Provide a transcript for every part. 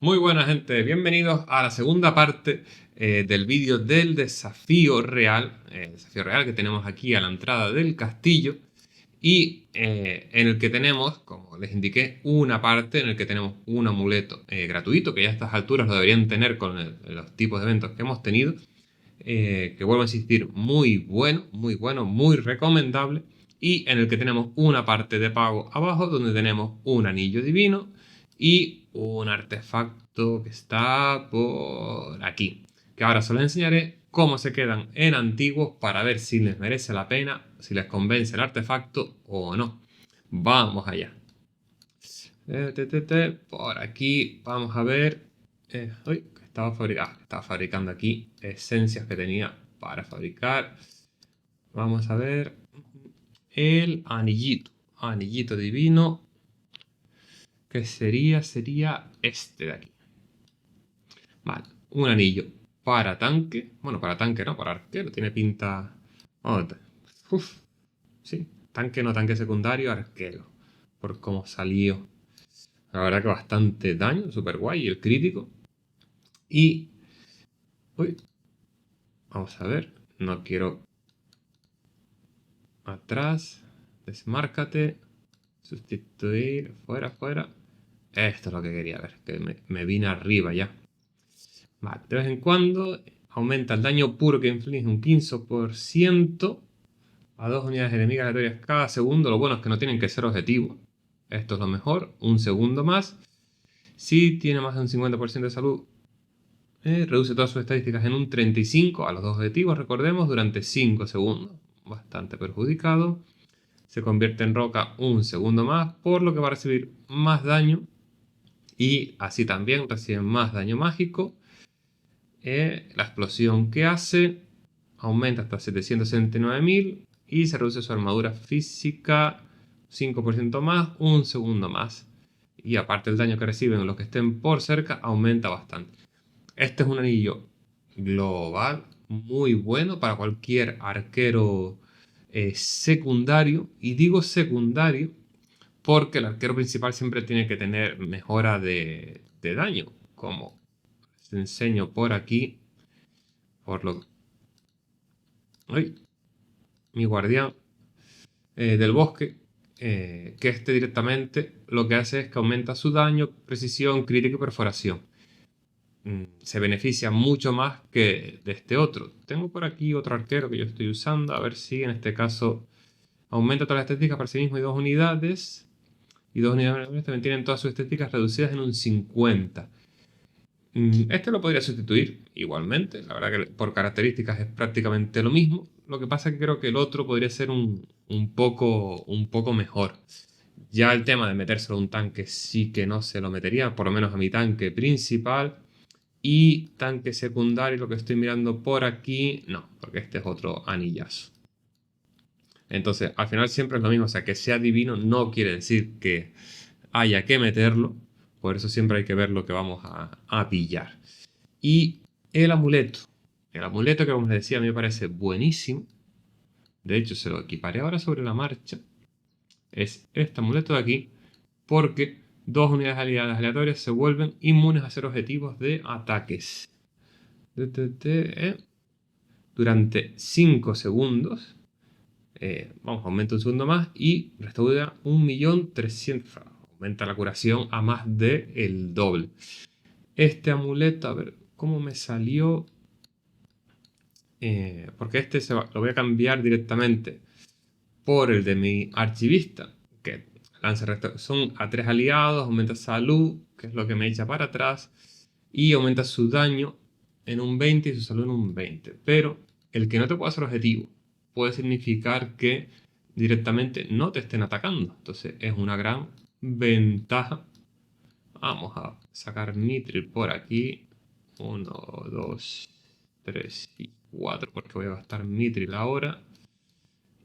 Muy buena gente, bienvenidos a la segunda parte del vídeo del desafío real, que tenemos aquí a la entrada del castillo y en el que tenemos, como les indiqué, una parte en el que tenemos un amuleto gratuito, que ya a estas alturas lo deberían tener con los tipos de eventos que hemos tenido, que vuelvo a insistir, muy bueno, muy recomendable, y en el que tenemos una parte de pago abajo donde tenemos un anillo divino y un artefacto que está por aquí, que ahora os enseñaré cómo se quedan en antiguos para ver si les merece la pena, si les convence el artefacto o no. Vamos allá. Por aquí vamos a ver. Estaba fabricando aquí esencias que tenía para fabricar. Vamos a ver el anillito divino, que sería este de aquí. Vale, un anillo para tanque. Bueno, para tanque no, para arquero. Tiene pinta... Uf, sí, tanque no, tanque secundario, arquero. Por cómo salió. La verdad que bastante daño, súper guay. El crítico. Y... Uy, vamos a ver. No quiero... Atrás. Desmárcate. Sustituir. Fuera. Esto es lo que quería ver. Que me vine arriba ya. Vale, de vez en cuando aumenta el daño puro que inflige un 15% a 2 unidades enemigas aleatorias cada segundo. Lo bueno es que no tienen que ser objetivos. Esto es lo mejor. Un segundo más. Si tiene más de un 50% de salud, reduce todas sus estadísticas en un 35% a los dos objetivos, recordemos, durante 5 segundos. Bastante perjudicado. Se convierte en roca un segundo más, por lo que va a recibir más daño. Y así también recibe más daño mágico. La explosión que hace aumenta hasta 769.000 y se reduce su armadura física 5% más, un segundo más. Y aparte el daño que reciben los que estén por cerca aumenta bastante. Este es un anillo global muy bueno para cualquier arquero secundario. Y digo secundario porque el arquero principal siempre tiene que tener mejora de daño, como os enseño por aquí. Por lo... ¡Ay! Mi guardián del bosque, que este directamente lo que hace es que aumenta su daño, precisión, crítico y perforación. Se beneficia mucho más que de este otro. Tengo por aquí otro arquero que yo estoy usando, a ver si en este caso aumenta todas las estéticas para sí mismo y 2 unidades. Y 2 unidades también tienen todas sus estéticas reducidas en un 50%. Este lo podría sustituir igualmente, la verdad que por características es prácticamente lo mismo. Lo que pasa es que creo que el otro podría ser un poco mejor. Ya el tema de metérselo a un tanque sí que no se lo metería, por lo menos a mi tanque principal. Y tanque secundario, lo que estoy mirando por aquí, no, porque este es otro anillazo. Entonces, al final siempre es lo mismo, o sea, que sea divino no quiere decir que haya que meterlo. Por eso siempre hay que ver lo que vamos a pillar. Y el amuleto. El amuleto que, como les decía, a mí me parece buenísimo. De hecho, se lo equiparé ahora sobre la marcha. Es este amuleto de aquí. Porque 2 unidades aliadas aleatorias se vuelven inmunes a ser objetivos de ataques. Durante 5 segundos. Aumenta un segundo más y restaura 1.300.000. Aumenta la curación a más del doble. Este amuleto, a ver, ¿cómo me salió? Porque este lo voy a cambiar directamente por el de mi archivista, que son a 3 aliados, aumenta salud, que es lo que me echa para atrás, y aumenta su daño en un 20 y su salud en un 20. Pero el que no te pueda hacer objetivo puede significar que directamente no te estén atacando. Entonces es una gran ventaja. Vamos a sacar Mithril por aquí. 1, 2, 3 y 4, porque voy a gastar Mithril ahora.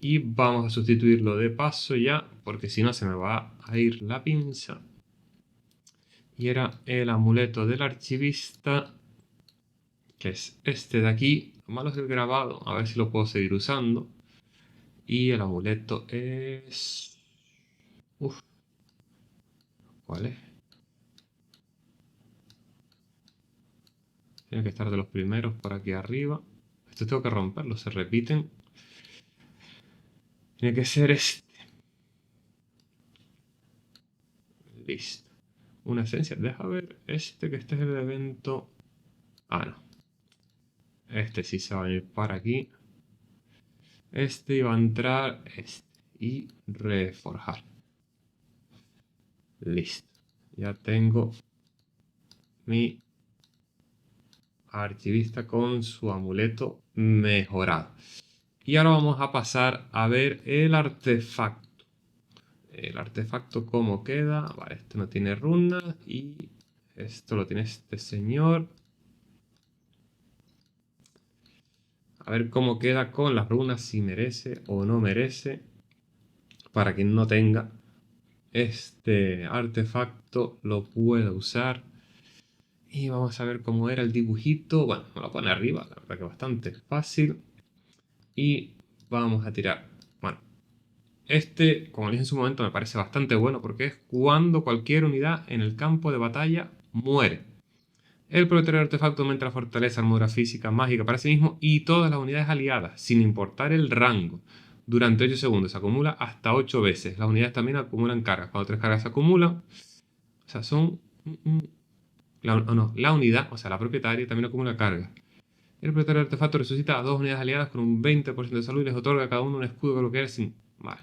Y vamos a sustituirlo de paso ya, porque si no se me va a ir la pinza. Y era el amuleto del archivista, que es este de aquí. Lo malo es el grabado, a ver si lo puedo seguir usando. Y el amuleto es... ¿Cuál es? Tiene que estar de los primeros por aquí arriba. Estos tengo que romperlos, se repiten. Tiene que ser este. Listo. Una esencia. Deja ver este, que este es el evento. Ah, no. Este sí se va a venir para aquí. Este iba a entrar este. Y reforjar. Listo. Ya tengo mi archivista con su amuleto mejorado. Y ahora vamos a pasar a ver el artefacto. El artefacto cómo queda. Vale, este no tiene runas. Y esto lo tiene este señor. A ver cómo queda con las runas, si merece o no merece. Para quien no tenga este artefacto lo pueda usar. Y vamos a ver cómo era el dibujito. Bueno, me lo pone arriba, la verdad que bastante fácil. Y vamos a tirar. Bueno, este, como dije en su momento, me parece bastante bueno porque es cuando cualquier unidad en el campo de batalla muere. El propietario del artefacto aumenta la fortaleza, armadura física, mágica para sí mismo y todas las unidades aliadas, sin importar el rango. Durante 8 segundos se acumula hasta 8 veces. Las unidades también acumulan cargas. Cuando 3 cargas se acumulan, o sea, son... la unidad, o sea, la propietaria, también acumula cargas. El propietario del artefacto resucita a 2 unidades aliadas con un 20% de salud y les otorga a cada uno un escudo que bloquear sin... Vale.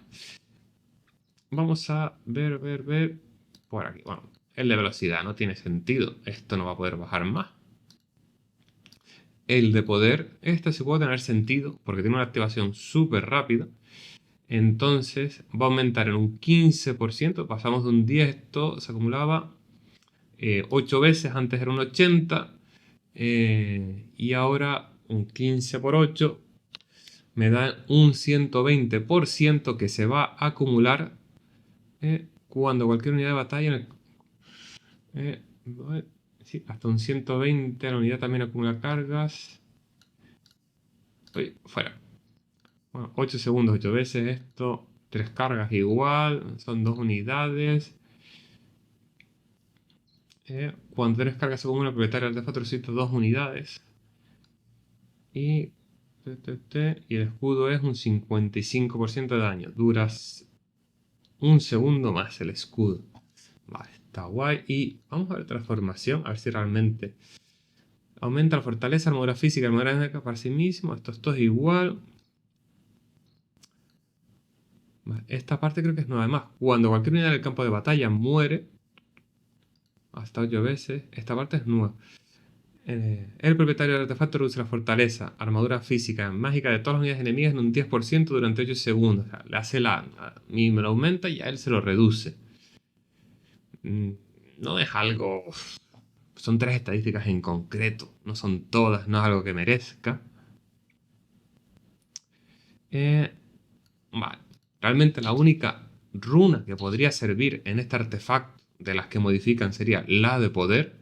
Vamos a ver por aquí. Bueno, el de velocidad no tiene sentido. Esto no va a poder bajar más. El de poder, este sí puede tener sentido porque tiene una activación súper rápida. Entonces va a aumentar en un 15%. Pasamos de un 10, esto se acumulaba 8 veces, antes era un 80. Y ahora un 15 por 8 me da un 120% que se va a acumular cuando cualquier unidad de batalla... sí, hasta un 120 la unidad también acumula cargas. Uy, fuera. Bueno, 8 segundos, 8 veces esto. 3 cargas igual. Son 2 unidades. Cuando 3 cargas se acumulan, el propietario del artefacto necesita 2 unidades. Y el escudo es un 55% de daño. Duras un segundo más el escudo. Vale, está guay. Y vamos a ver transformación. A ver si realmente aumenta la fortaleza, armadura física, armadura mágica para sí mismo. Esto es igual. Vale, esta parte creo que es nueva. Además, cuando cualquier unidad del campo de batalla muere, hasta 8 veces, esta parte es nueva. El propietario del artefacto reduce la fortaleza, armadura física, mágica de todas las unidades enemigas en un 10% durante 8 segundos. O sea, le hace a mí me lo aumenta y a él se lo reduce. No es algo... Son 3 estadísticas en concreto. No son todas, no es algo que merezca. Vale. Realmente la única runa que podría servir en este artefacto de las que modifican sería la de poder.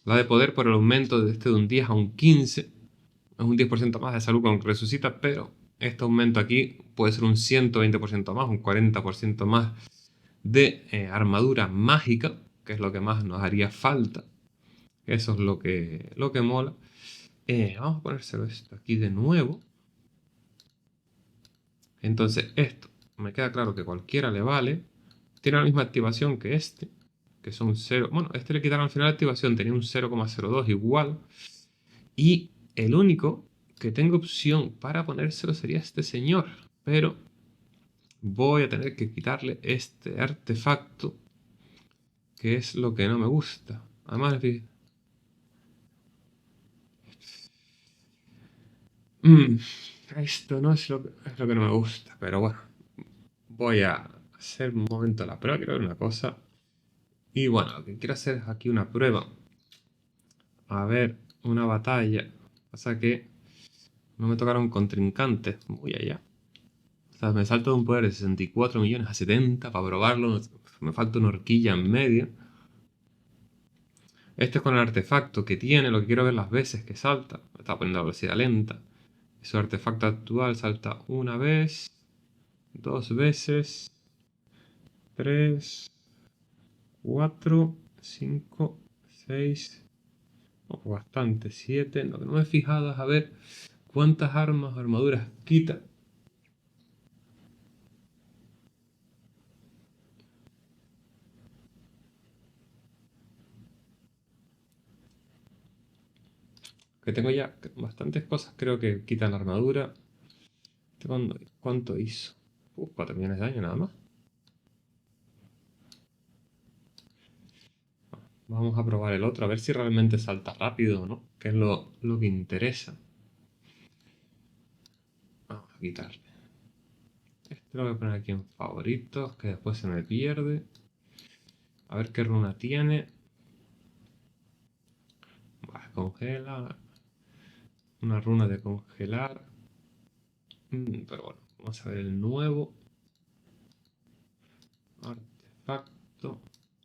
La de poder por el aumento de este de un 10 a un 15. Es un 10% más de salud con que resucita, pero este aumento aquí puede ser un 120% más, un 40% más de armadura mágica, que es lo que más nos haría falta. Eso es lo que mola. Vamos a ponérselo esto aquí de nuevo. Entonces esto, me queda claro que cualquiera le vale. Tiene la misma activación que este, que son 0. Bueno, este le quitaron al final la activación, tenía un 0,02 igual. Y el único que tengo opción para ponérselo sería este señor. Pero voy a tener que quitarle este artefacto, que es lo que no me gusta. Además, esto no es lo que no me gusta, pero bueno. Voy a hacer un momento la prueba, quiero ver una cosa. Y bueno, lo que quiero hacer es aquí una prueba. A ver, una batalla. Pasa que no me tocaron contrincantes muy allá. O sea, me salto de un poder de 64 millones a 70 para probarlo. Me falta una horquilla en medio. Este es con el artefacto que tiene, lo que quiero ver las veces que salta. Me está poniendo a velocidad lenta. Su artefacto actual salta una vez, 2 veces, 3, 4, 5, 6, Oh, bastante, 7. Lo que no me he fijado es a ver cuántas armas o armaduras quita. Que tengo ya bastantes cosas, creo que quitan la armadura. ¿Cuánto hizo? 4 millones de daño nada más. Vamos a probar el otro, a ver si realmente salta rápido o no, que es lo que interesa. Vamos a quitarle. Este lo voy a poner aquí en favoritos, que después se me pierde. A ver qué runa tiene. Congela. Una runa de congelar. Pero bueno, vamos a ver el nuevo. Artefacto.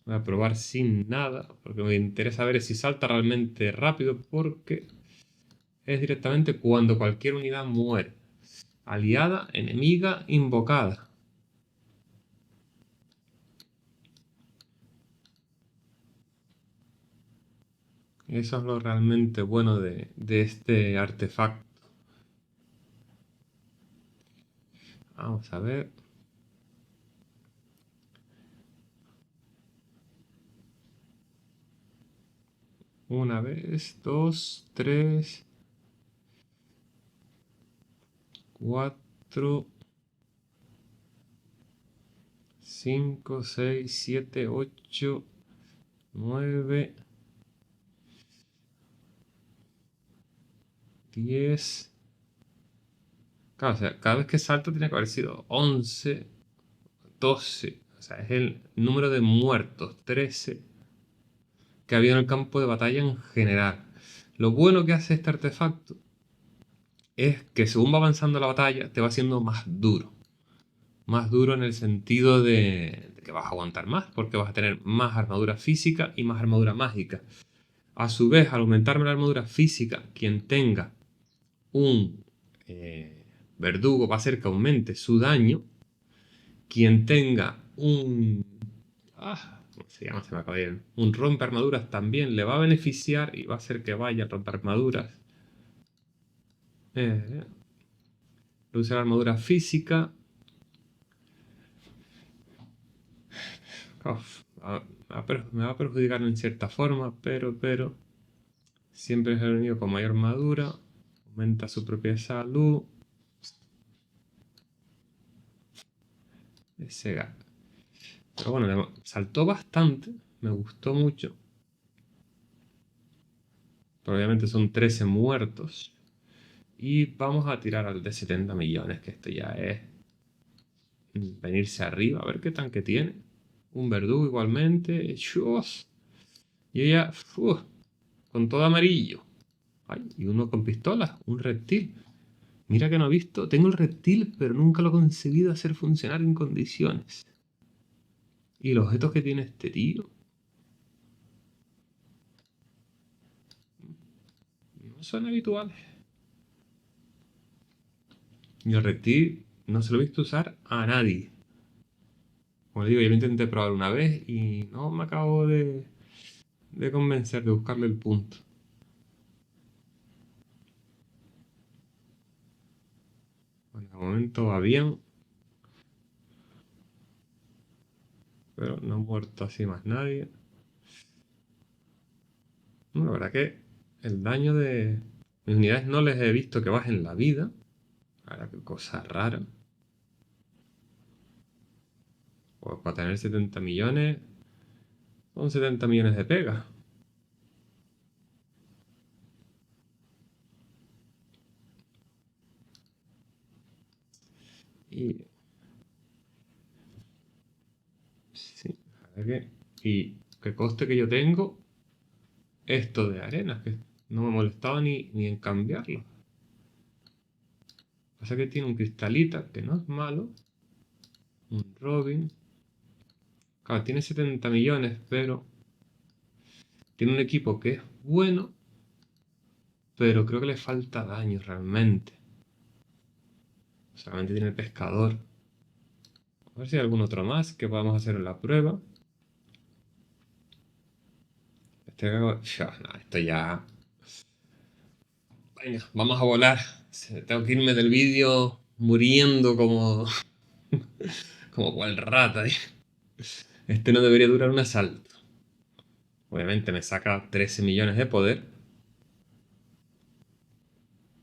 Voy a probar sin nada, porque me interesa ver si salta realmente rápido, porque es directamente cuando cualquier unidad muere. Aliada, enemiga, invocada. Eso es lo realmente bueno de este artefacto. Vamos a ver. Una vez, 2, 3, 4, 5, 6, 7, 8, 9, 10. Claro, o sea, cada vez que salta tiene que haber sido 11, 12. O sea, es el número de muertos, 13, que había en el campo de batalla en general. Lo bueno que hace este artefacto es que según va avanzando la batalla, te va haciendo más duro. Más duro en el sentido de que vas a aguantar más, porque vas a tener más armadura física y más armadura mágica. A su vez, al aumentarme la armadura física, quien tenga un verdugo va a hacer que aumente su daño. Quien tenga un... ¿cómo se llama? Se me acaba de ir. Un rompe armaduras también le va a beneficiar y va a hacer que vaya a romper armaduras. Reduce la armadura física. Uf, me va a perjudicar en cierta forma, pero siempre es el enemigo con mayor armadura. Aumenta su propia salud. Ese gato. Pero bueno, saltó bastante. Me gustó mucho. Pero obviamente son 13 muertos. Y vamos a tirar al de 70 millones, que esto ya es venirse arriba. A ver qué tanque tiene. Un verdugo igualmente. ¡Chus! Y ella, con todo amarillo. Ay, y uno con pistolas, un reptil. Mira que no he visto. Tengo el reptil, pero nunca lo he conseguido hacer funcionar en condiciones. Y los objetos que tiene este tío no son habituales. Y el reptil no se lo he visto usar a nadie. Como digo, yo lo intenté probar una vez y no me acabo de convencer, de buscarle el punto. Bueno, de momento va bien. Pero no ha muerto así más nadie. La verdad que el daño de mis unidades no les he visto que bajen la vida. Ahora qué cosa rara. Pues para tener 70 millones, son 70 millones de pega. Y... sí, la verdad que... Y qué coste que yo tengo esto de arenas, que no me he molestado ni en cambiarlo. Pasa que tiene un cristalita, que no es malo. Un Robin. Claro, tiene 70 millones, pero tiene un equipo que es bueno, pero creo que le falta daño realmente. Solamente tiene el pescador. A ver si hay algún otro más que podamos hacer en la prueba. Esto ya Venga, vamos a volar. Tengo que irme del vídeo muriendo como, como cual rata, ¿eh? Este no debería durar un asalto. Obviamente me saca 13 millones de poder.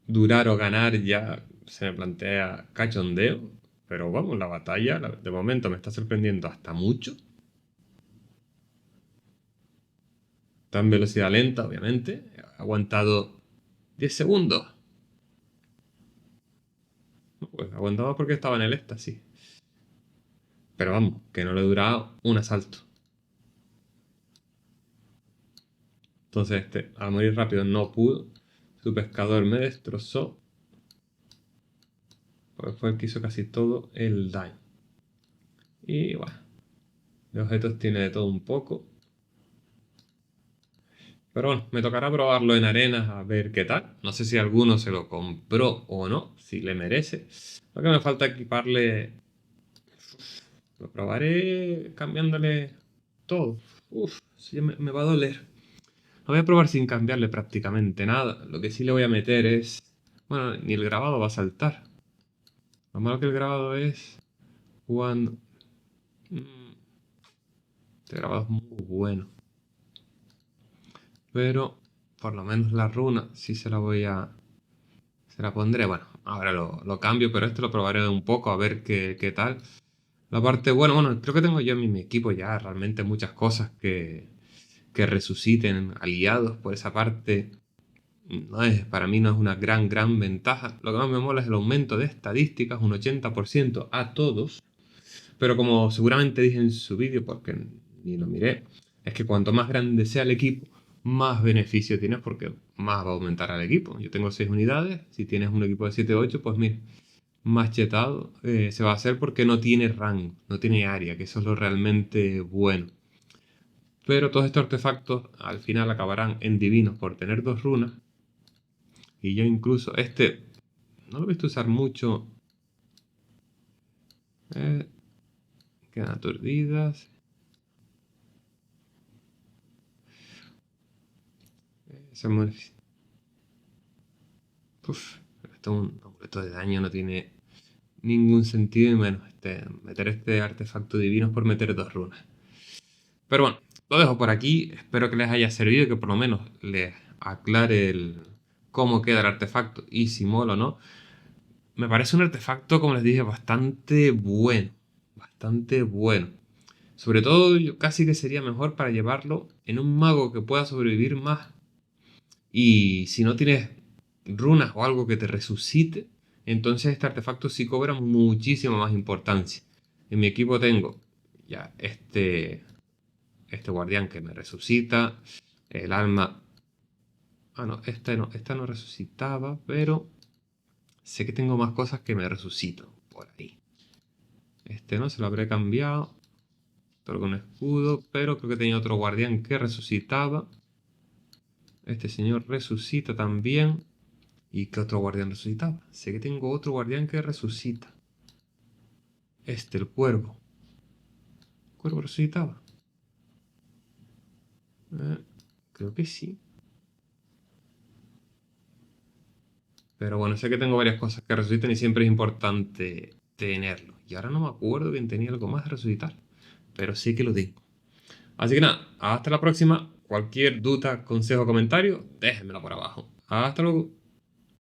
Durar o ganar ya se me plantea cachondeo. Pero vamos, la batalla de momento me está sorprendiendo hasta mucho. Está en velocidad lenta, obviamente. He aguantado 10 segundos. Pues aguantaba porque estaba en el éxtasis. Pero vamos, que no le he durado un asalto. Entonces al morir rápido no pudo. Su pescador me destrozó. Porque fue el que hizo casi todo el daño. Y bueno, de objetos tiene de todo un poco. Pero bueno, me tocará probarlo en arenas a ver qué tal. No sé si alguno se lo compró o no, si le merece. Lo que me falta equiparle... Lo probaré cambiándole todo. Uf, sí me va a doler. Lo voy a probar sin cambiarle prácticamente nada. Lo que sí le voy a meter es... Bueno, ni el grabado va a saltar. Lo malo que el grabado es... Cuando... Este grabado es muy bueno. Pero por lo menos la runa sí se la voy a... Se la pondré. Bueno, ahora lo cambio, pero este lo probaré un poco a ver qué tal. La parte... Bueno, creo que tengo yo en mi equipo ya realmente muchas cosas que resuciten aliados. Por esa parte, para mí no es una gran ventaja. Lo que más me mola es el aumento de estadísticas, un 80% a todos. Pero como seguramente dije en su vídeo, porque ni lo miré, es que cuanto más grande sea el equipo, más beneficio tienes porque más va a aumentar al equipo. Yo tengo 6 unidades, si tienes un equipo de 7 o 8, pues mira, más chetado se va a hacer porque no tiene rango, no tiene área, que eso es lo realmente bueno. Pero todos estos artefactos al final acabarán en divinos por tener 2 runas. Y yo incluso no lo he visto usar mucho. Quedan aturdidas. Esto es un amuleto de daño, no tiene ningún sentido y menos meter este artefacto divino es por meter 2 runas. Pero bueno, lo dejo por aquí. Espero que les haya servido y que por lo menos les aclare cómo queda el artefacto y si mola o no. Me parece un artefacto, como les dije, bastante bueno. Bastante bueno. Sobre todo, yo casi que sería mejor para llevarlo en un mago que pueda sobrevivir más. Y si no tienes runas o algo que te resucite, entonces este artefacto sí cobra muchísima más importancia. En mi equipo tengo ya este guardián que me resucita, el alma... Ah, no, esta no resucitaba, pero sé que tengo más cosas que me resucitan por ahí. Este no, se lo habré cambiado. Todo con escudo, pero creo que tenía otro guardián que resucitaba. Este señor resucita también. ¿Y qué otro guardián resucitaba? Sé que tengo otro guardián que resucita. El cuervo. ¿El cuervo resucitaba? Creo que sí. Pero bueno, sé que tengo varias cosas que resucitan y siempre es importante tenerlo. Y ahora no me acuerdo bien, tenía algo más de resucitar. Pero sí que lo tengo. Así que nada, hasta la próxima. Cualquier duda, consejo o comentario, déjenmelo por abajo. Hasta luego.